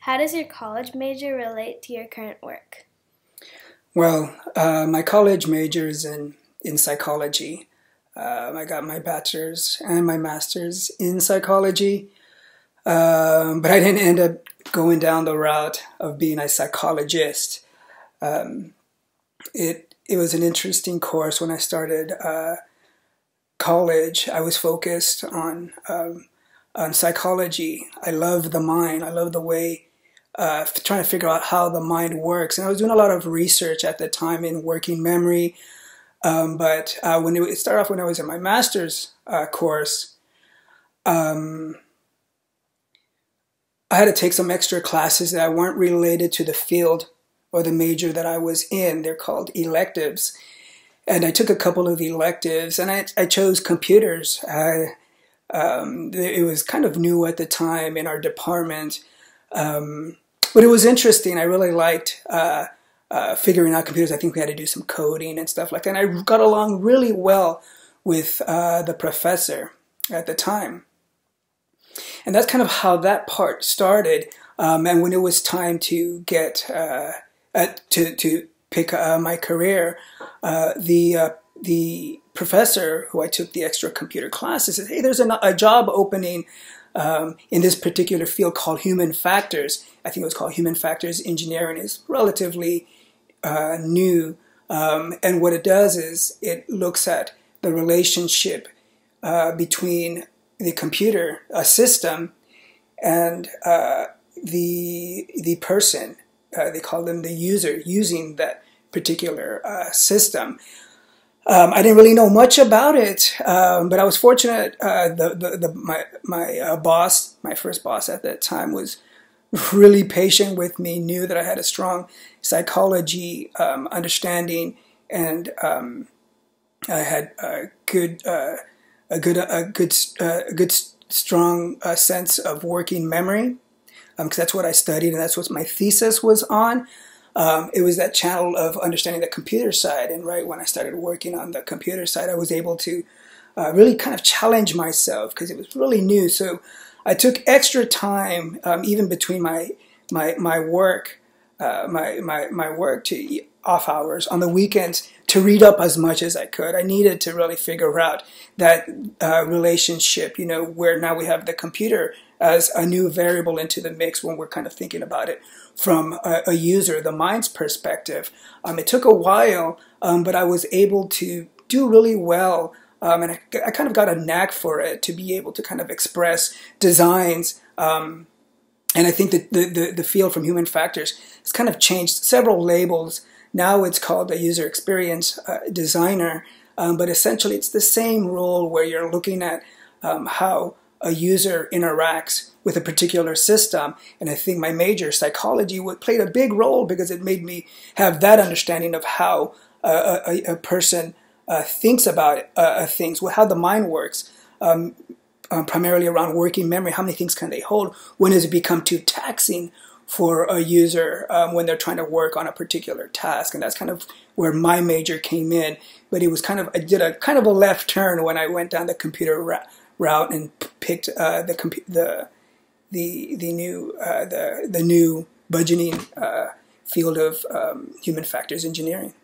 How does your college major relate to your current work? Well, my college major is in psychology. I got my bachelor's and my master's in psychology, but I didn't end up going down the route of being a psychologist. Um, it was an interesting course when I started college. I was focused on psychology. I love the mind. I love the way trying to figure out how the mind works. And I was doing a lot of research at the time in working memory. But when it started off when I was in my master's course, um, I had to take some extra classes that weren't related to the field or the major that I was in. They're called electives. And I took a couple of electives, and I chose computers. It was kind of new at the time in our department. But it was interesting. I really liked figuring out computers. I think we had to do some coding and stuff like that. And I got along really well with the professor at the time. And that's kind of how that part started. And when it was time to get to pick my career, the professor who I took the extra computer classes said, "Hey, there's a job opening in this particular field called human factors." I think it was called human factors engineering. It's relatively new. And what it does is it looks at the relationship between the computer, a system, and the person. They call them the user using that particular system. I didn't really know much about it, but I was fortunate. My boss, my first boss at that time, was really patient with me. Knew that I had a strong psychology understanding, and I had a good strong sense of working memory, because that's what I studied and that's what my thesis was on. It was that channel of understanding the computer side, and right when I started working on the computer side, I was able to really kind of challenge myself because it was really new. So I took extra time, even between my work, my work to off hours on the weekends, to read up as much as I could. I needed to really figure out that relationship, where now we have the computer as a new variable into the mix when we're kind of thinking about it from a user, the mind's perspective. It took a while, but I was able to do really well, and I kind of got a knack for it to be able to kind of express designs. And I think that the field from human factors has kind of changed several labels. Now it's called a user experience designer, but essentially it's the same role where you're looking at how a user interacts with a particular system. And I think my major, psychology, played a big role because it made me have that understanding of how a person thinks about things, how the mind works, primarily around working memory. How many things can they hold? When does it become too taxing for a user when they're trying to work on a particular task? And that's kind of where my major came in. But it was I did a kind of a left turn when I went down the computer route and picked the new budgeting field of human factors engineering.